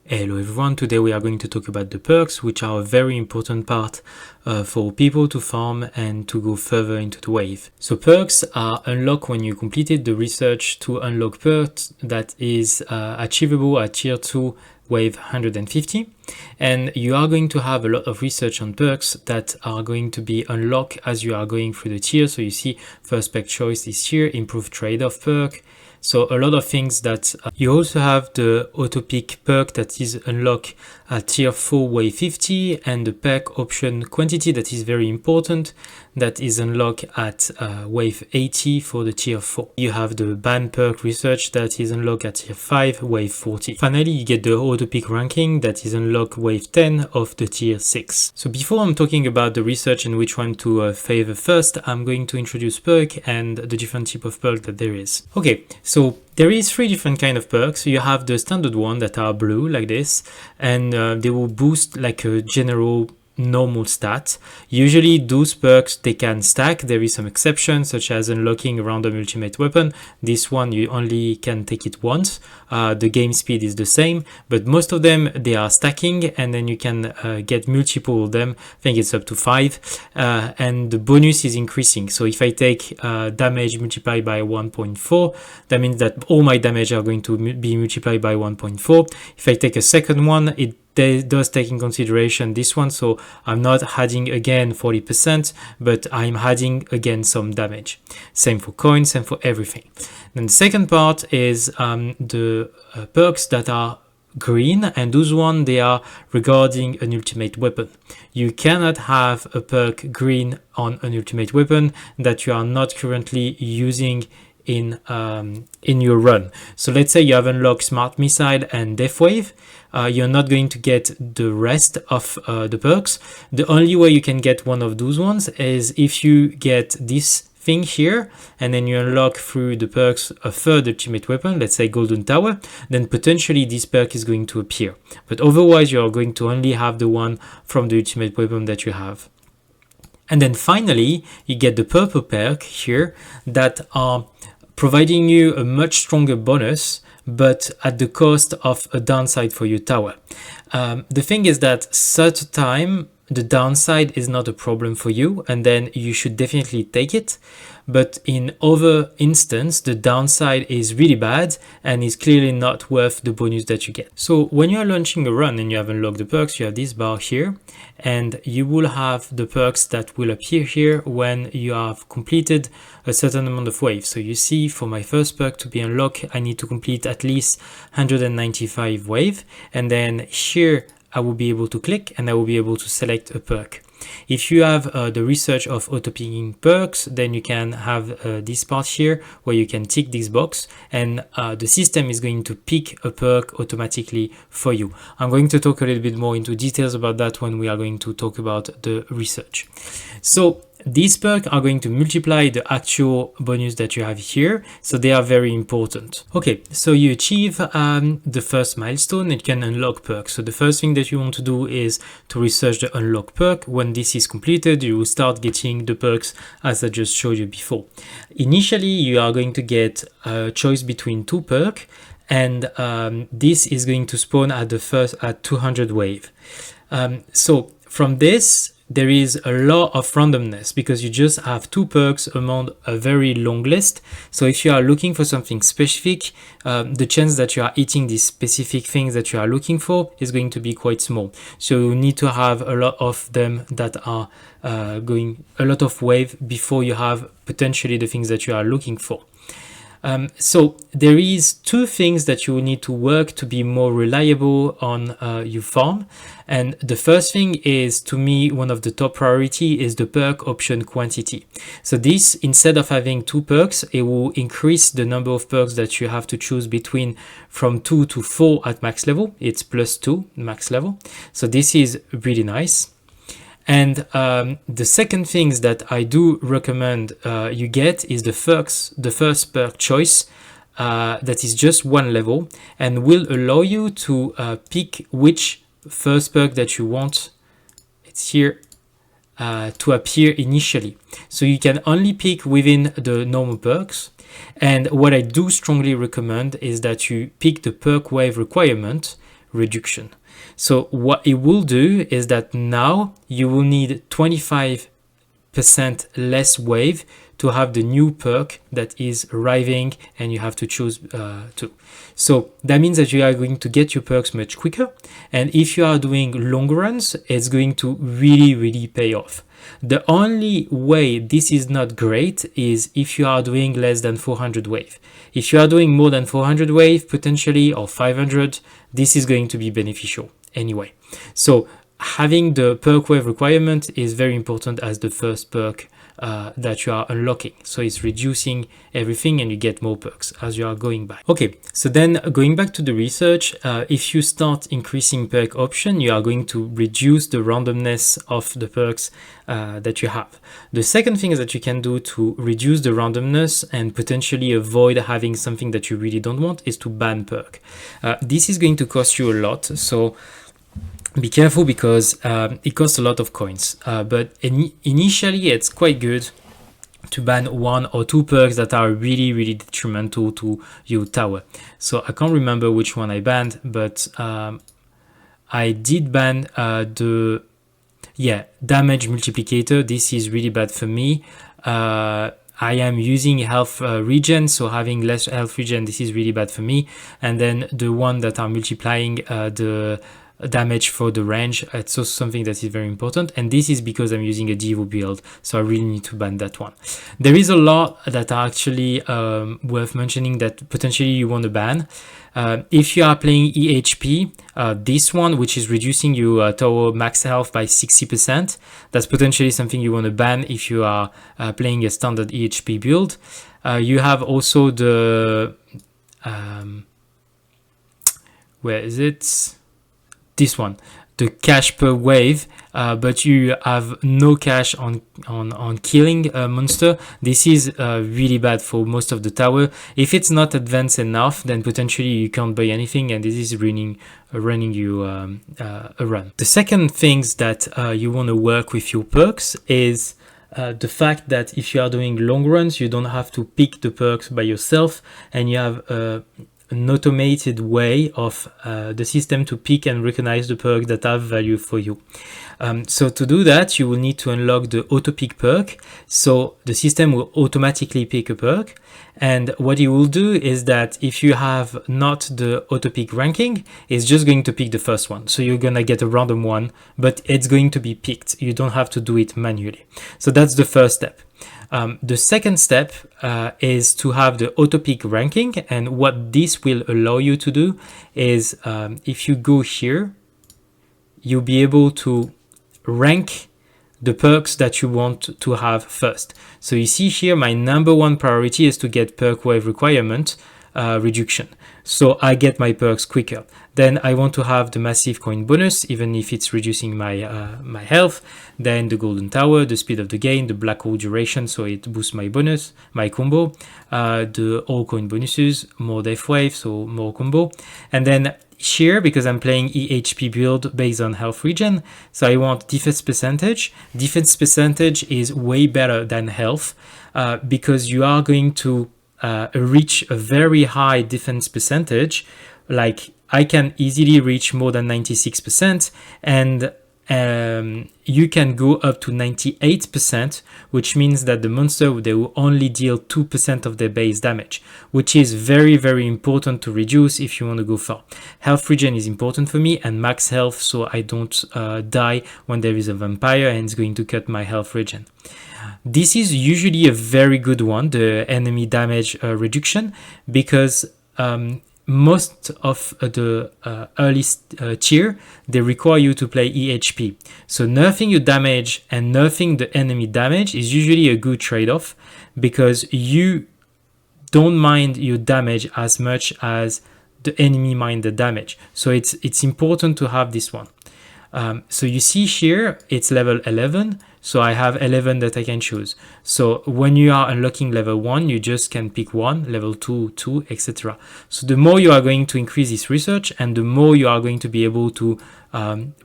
Hello everyone, today we are going to talk about the perks, which are a very important part for people to farm and to go further into the wave. So perks are unlocked when you completed the research to unlock perks that is achievable at tier 2 wave 150, and you are going to have a lot of research on perks that are going to be unlocked as you are going through the tier. So you see first perk choice is here, improved trade-off perk. So a lot of things that you also have the auto pick perk that is unlocked at tier 4 wave 50, and the perk option quantity that is very important that is unlocked at wave 80 for the tier 4. You have the ban perk research that is unlocked at tier 5 wave 40. Finally, you get the auto pick ranking that is unlocked wave 10 of the tier 6. So before I'm talking about the research and which one to favor first, I'm going to introduce perk and the different type of perk that there is. Okay, so there is 3 different kind of perks. You have the standard one that are blue like this, and they will boost like a general normal stat. Usually those perks, they can stack. There is some exceptions, such as unlocking a random ultimate weapon. This one you only can take it once. The game speed is the same, but most of them, they are stacking, and then you can get multiple of them. I think it's up to 5, and the bonus is increasing. So if I take damage multiplied by 1.4, that means that all my damage are going to be multiplied by 1.4. If I take a second one, it does take in consideration this one, so I'm not adding again 40%, but I'm adding again some damage. Same for coins, same for everything. Then the second part is the perks that are green, and those one, they are regarding an ultimate weapon. You cannot have a perk green on an ultimate weapon that you are not currently using in your run. So let's say you have unlocked Smart Missile and Death Wave. You're not going to get the rest of the perks. The only way you can get one of those ones is if you get this thing here, and then you unlock through the perks a third ultimate weapon, let's say Golden Tower, then potentially this perk is going to appear. But otherwise, you're going to only have the one from the ultimate weapon that you have. And then finally, you get the purple perk here that are providing you a much stronger bonus, but at the cost of a downside for your tower. The thing is that certain time, the downside is not a problem for you, and then you should definitely take it. But in other instance, the downside is really bad and is clearly not worth the bonus that you get. So when you are launching a run and you have unlocked the perks, you have this bar here, and you will have the perks that will appear here when you have completed a certain amount of waves. So you see, for my first perk to be unlocked, I need to complete at least 195 wave, and then here I will be able to click and I will be able to select a perk. If you have the research of auto-picking perks, then you can have this part here where you can tick this box, and the system is going to pick a perk automatically for you. I'm going to talk a little bit more into details about that when we are going to talk about the research. So these perks are going to multiply the actual bonus that you have here, so they are very important. Okay, so you achieve the first milestone and you can unlock perks. So the first thing that you want to do is to research the unlock perk. When this is completed, you will start getting the perks as I just showed you before. Initially, you are going to get a choice between 2 perks, and this is going to spawn at 200 wave. So from this, there is a lot of randomness because you just have 2 perks among a very long list. So if you are looking for something specific, the chance that you are hitting these specific things that you are looking for is going to be quite small. So you need to have a lot of them that are going a lot of wave before you have potentially the things that you are looking for. So there is 2 things that you will need to work to be more reliable on your farm. And the first thing is, to me, one of the top priority is the perk option quantity. So this, instead of having 2 perks, it will increase the number of perks that you have to choose between from 2 to 4 at max level. It's +2 max level. So this is really nice. And the second things that I do recommend you get is the first perk choice that is just 1 level and will allow you to pick which first perk that you want. It's here to appear initially. So you can only pick within the normal perks. And what I do strongly recommend is that you pick the perk wave requirement reduction. So what it will do is that now you will need 25% less wave to have the new perk that is arriving, and you have to choose two. So that means that you are going to get your perks much quicker, and if you are doing long runs, it's going to really pay off. The only way this is not great is if you are doing less than 400 wave. If you are doing more than 400 wave potentially, or 500, this is going to be beneficial anyway. So having the perk wave requirement is very important as the first perk that you are unlocking. So it's reducing everything and you get more perks as you are going by. Okay, so then going back to the research, if you start increasing perk option, you are going to reduce the randomness of the perks that you have. The second thing is that you can do to reduce the randomness and potentially avoid having something that you really don't want is to ban perk. This is going to cost you a lot, so be careful because it costs a lot of coins, but initially it's quite good to ban 1 or 2 perks that are really detrimental to your tower. So I can't remember which one I banned, but I did ban the damage multiplicator. This is really bad for me. I am using health regen, so having less health regen, this is really bad for me. And then the one that are multiplying the damage for the range, it's also something that is very important, and this is because I'm using a Devo build, so I really need to ban that one. There is a lot that are actually worth mentioning that potentially you want to ban. If you are playing EHP, this one, which is reducing your tower max health by 60%, that's potentially something you want to ban if you are playing a standard EHP build. You have also the where is it? This one, the cash per wave, but you have no cash on killing a monster. This is really bad for most of the tower. If it's not advanced enough, then potentially you can't buy anything, and this is running you a run. The second things that you want to work with your perks is the fact that if you are doing long runs, you don't have to pick the perks by yourself, and you have an automated way of the system to pick and recognize the perks that have value for you. So to do that, you will need to unlock the auto pick perk. So the system will automatically pick a perk, and what it will do is that if you have not the auto pick ranking, it's just going to pick the first one. So you're gonna get a random one, but it's going to be picked. You don't have to do it manually. So that's the first step. The second step is to have the auto pick ranking, and what this will allow you to do is if you go here, you'll be able to rank the perks that you want to have first. So you see here, my number one priority is to get perk wave requirement reduction, so I get my perks quicker. Then I want to have the massive coin bonus, even if it's reducing my my health. Then the golden tower, the speed of the game, the black hole duration, so it boosts my bonus, my combo, the all coin bonuses, more death wave, so more combo. And then here, because I'm playing EHP build based on health regen, so I want defense percentage. Defense percentage is way better than health because you are going to reach a very high defense percentage. Like I can easily reach more than 96%, and you can go up to 98%, which means that the monster, they will only deal 2% of their base damage, which is very important to reduce if you want to go far. Health regen is important for me, and max health, so I don't die when there is a vampire and it's going to cut my health regen. This is usually a very good one, the enemy damage reduction, because most of the early tier, they require you to play EHP. So nerfing your damage and nerfing the enemy damage is usually a good trade-off, because you don't mind your damage as much as the enemy mind the damage. So it's important to have this one. So you see here, it's level 11. So I have 11 that I can choose. So when you are unlocking level 1, you just can pick 1, level 2, 2, etc. So the more you are going to increase this research, and the more you are going to be able to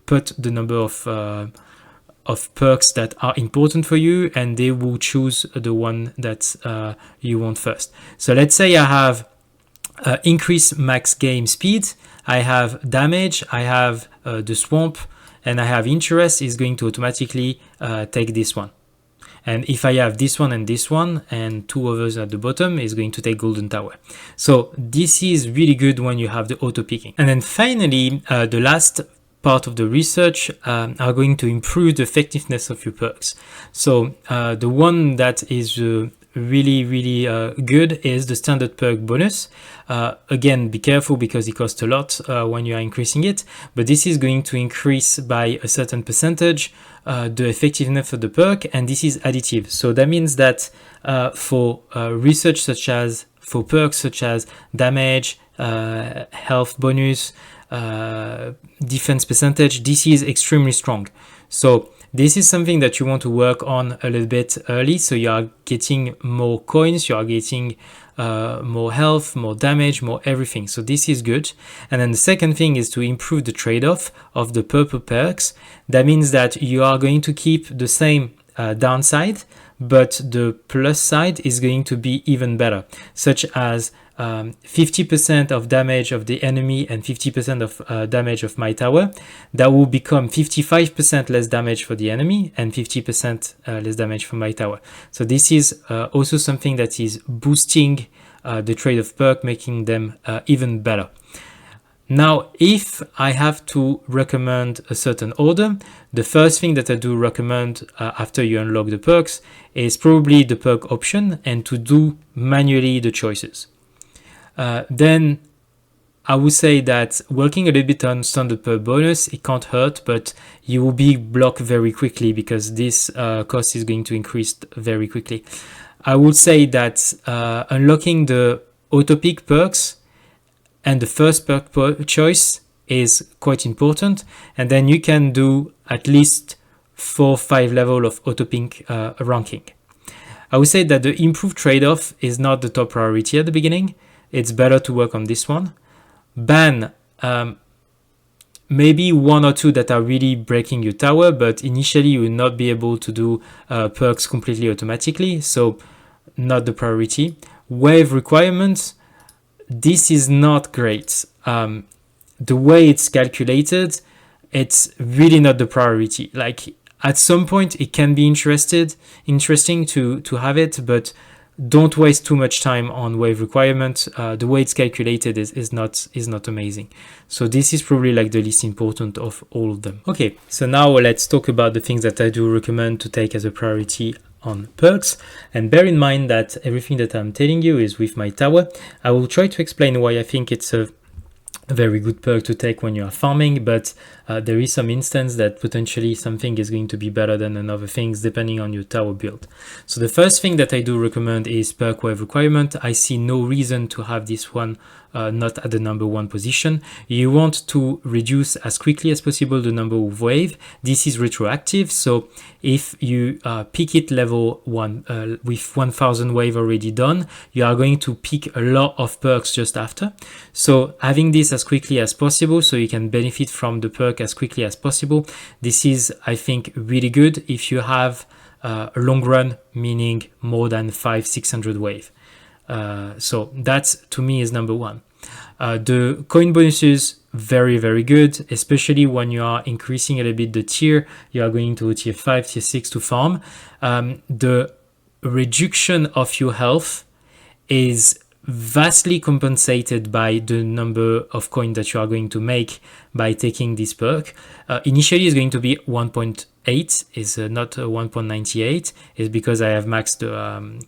put the number of perks that are important for you, and they will choose the one that you want first. So let's say I have increase max game speed, I have damage, I have the swamp, and I have interest, is going to automatically take this one. And if I have this one and two others at the bottom, is going to take golden tower. So this is really good when you have the auto picking. And then finally, the last part of the research are going to improve the effectiveness of your perks. So the one that is really good is the standard perk bonus. Again, be careful because it costs a lot when you are increasing it, but this is going to increase by a certain percentage the effectiveness of the perk, and this is additive. So that means that for research such as, for perks such as damage, health bonus, defense percentage, this is extremely strong. So this is something that you want to work on a little bit early, so you are getting more coins, you are getting more health, more damage, more everything. So this is good. And then the second thing is to improve the trade-off of the purple perks. That means that you are going to keep the same downside, but the plus side is going to be even better, such as 50% of damage of the enemy and 50% of damage of my tower. That will become 55% less damage for the enemy and 50% less damage for my tower. So this is also something that is boosting the trade of perk, making them even better. Now, if I have to recommend a certain order, the first thing that I do recommend after you unlock the perks is probably the perk option and to do manually the choices. Then I would say that working a little bit on standard perk bonus, it can't hurt, but you will be blocked very quickly because this cost is going to increase very quickly. I would say that unlocking the auto pick perks and the first perk choice is quite important, and then you can do at least 4 or 5 level of auto pick ranking. I would say that the improved trade-off is not the top priority at the beginning. It's better to work on this one. Ban, maybe 1 or 2 that are really breaking your tower, but initially you will not be able to do perks completely automatically, so not the priority. Wave requirements, this is not great. The way it's calculated, it's really not the priority. Like at some point it can be interesting to have it, but don't waste too much time on wave requirement. The way it's calculated is not amazing. So this is probably like the least important of all of them. Okay, so now let's talk about the things that I do recommend to take as a priority on perks. And bear in mind that everything that I'm telling you is with my tower. I will try to explain why I think it's a very good perk to take when you are farming, but there is some instance that potentially something is going to be better than another things depending on your tower build. So the first thing that I do recommend is perk wave requirement. I see no reason to have this one not at the number 1 position. You want to reduce as quickly as possible the number of wave. This is retroactive, so if you pick it level 1 with 1000 wave already done, you are going to pick a lot of perks just after. So having this as quickly as possible so you can benefit from the perk as quickly as possible, this is, I think, really good if you have a long run, meaning more than 500-600 wave. So that to me is number 1. The coin bonuses, very good, especially when you are increasing a little bit the tier. You are going to tier 5, tier 6 to farm. The reduction of your health is vastly compensated by the number of coins that you are going to make by taking this perk. Initially it's going to be 1.8, is not 1.98, is because I have maxed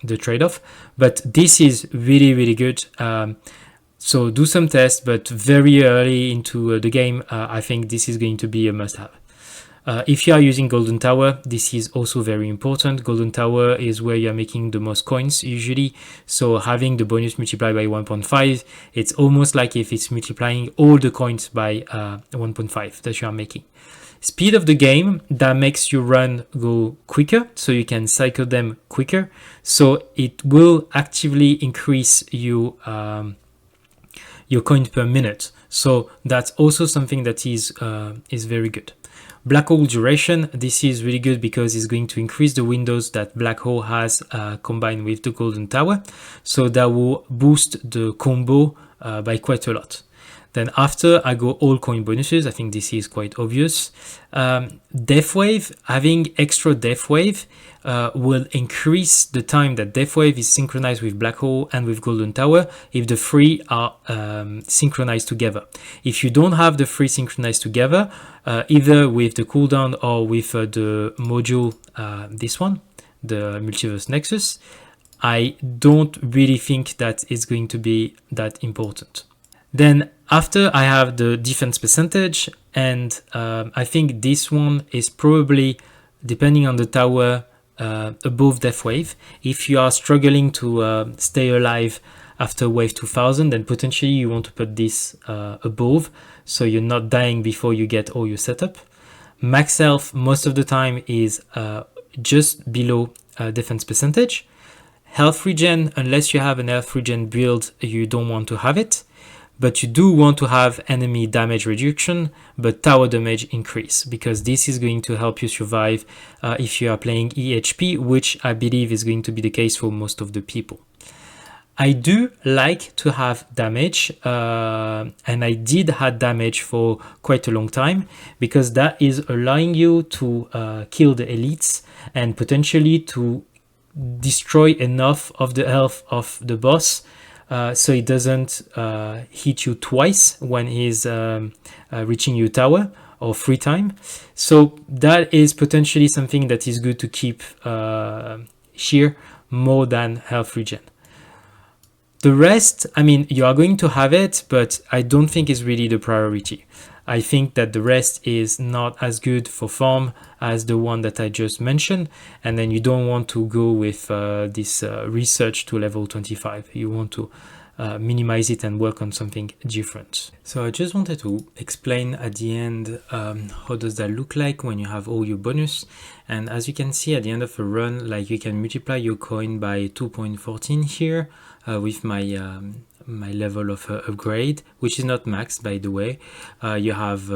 the trade-off, but this is really good. So do some tests, but very early into the game, I think this is going to be a must-have. If you are using Golden Tower, this is also very important. Golden Tower is where you're making the most coins usually. So having the bonus multiplied by 1.5, it's almost like if it's multiplying all the coins by 1.5 that you are making. Speed of the game, that makes your run go quicker, so you can cycle them quicker. So it will actively increase your coin per minute. So that's also something that is very good. Black hole duration, this is really good because it's going to increase the windows that black hole has combined with the golden tower. So that will boost the combo by quite a lot. Then after I go all coin bonuses. I think this is quite obvious. Death Wave, having extra Death Wave will increase the time that Death Wave is synchronized with Black Hole and with Golden Tower if the three are synchronized together. If you don't have the three synchronized together, either with the cooldown or with the module, this one, the Multiverse Nexus, I don't really think that it's going to be that important. Then after I have the defense percentage, and I think this one is probably, depending on the tower, above Death Wave. If you are struggling to stay alive after wave 2000, then potentially you want to put this above, so you're not dying before you get all your setup. Max health most of the time is just below defense percentage. Health regen, unless you have an health regen build, you don't want to have it. But you do want to have enemy damage reduction, but tower damage increase, because this is going to help you survive if you are playing EHP, which I believe is going to be the case for most of the people. I do like to have damage, and I did have damage for quite a long time, because that is allowing you to kill the elites and potentially to destroy enough of the health of the boss so it doesn't hit you twice when he's reaching your tower, or 3 times. So that is potentially something that is good to keep here more than health regen. The rest, I mean, you are going to have it, but I don't think it's really the priority. I think that the rest is not as good for farm as the one that I just mentioned, and then you don't want to go with this research to level 25. You want to minimize it and work on something different. So I just wanted to explain at the end how does that look like when you have all your bonus. And as you can see at the end of a run, like, you can multiply your coin by 2.14 here with my my level of upgrade, which is not maxed, by the way. You have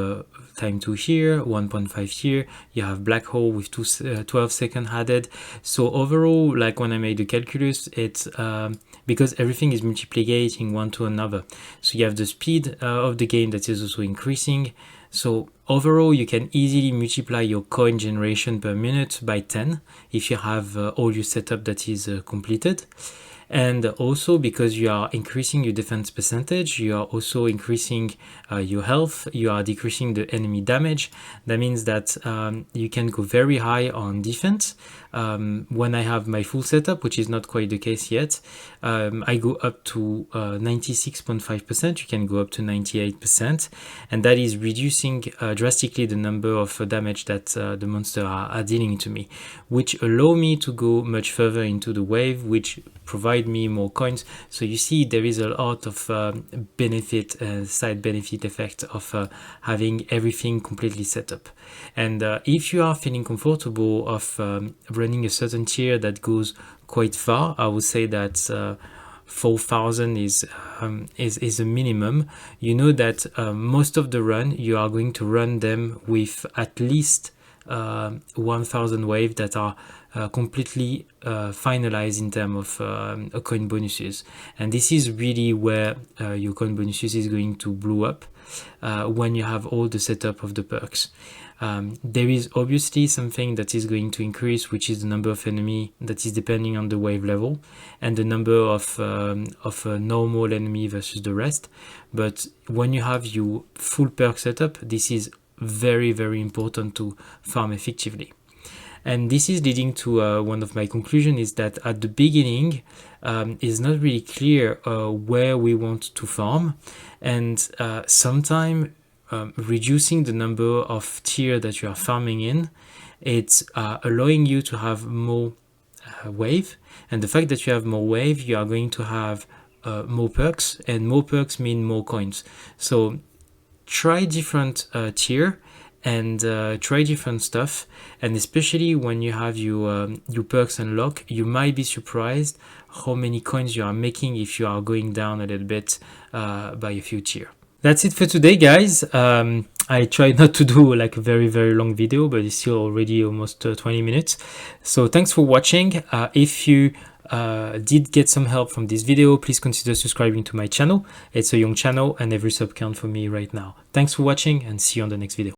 time 2 here, 1.5 here, you have Black Hole with 12 seconds added. So overall, like, when I made the calculus, it's because everything is multiplicating one to another. So you have the speed of the game that is also increasing. So overall, you can easily multiply your coin generation per minute by 10 if you have all your setup that is completed. And also, because you are increasing your defense percentage, you are also increasing your health, you are decreasing the enemy damage. That means that you can go very high on defense. When I have my full setup, which is not quite the case yet, I go up to 96.5%, you can go up to 98%, and that is reducing drastically the number of damage that the monsters are dealing to me, which allow me to go much further into the wave, which provide me more coins. So you see, there is a lot of benefit, side benefit effect of having everything completely set up. And if you are feeling comfortable of running a certain tier that goes quite far, I would say that 4,000 is a minimum. You know that most of the run, you are going to run them with at least 1,000 waves that are completely finalized in terms of coin bonuses. And this is really where your coin bonuses is going to blow up when you have all the setup of the perks. There is obviously something that is going to increase, which is the number of enemy that is depending on the wave level and the number of normal enemy versus the rest. But when you have your full perk setup, this is very, very important to farm effectively. And this is leading to one of my conclusions, is that at the beginning it's not really clear where we want to farm, and sometimes reducing the number of tier that you are farming in, it's allowing you to have more wave, and the fact that you have more wave, you are going to have more perks, and more perks mean more coins. So try different tier and try different stuff, and especially when you have your perks unlocked, you might be surprised how many coins you are making if you are going down a little bit by a few tier. That's it for today, guys. I tried not to do like a very, very long video, but it's still already almost 20 minutes. So thanks for watching. If you did get some help from this video, please consider subscribing to my channel. It's a young channel and every sub counts for me right now. Thanks for watching and see you on the next video.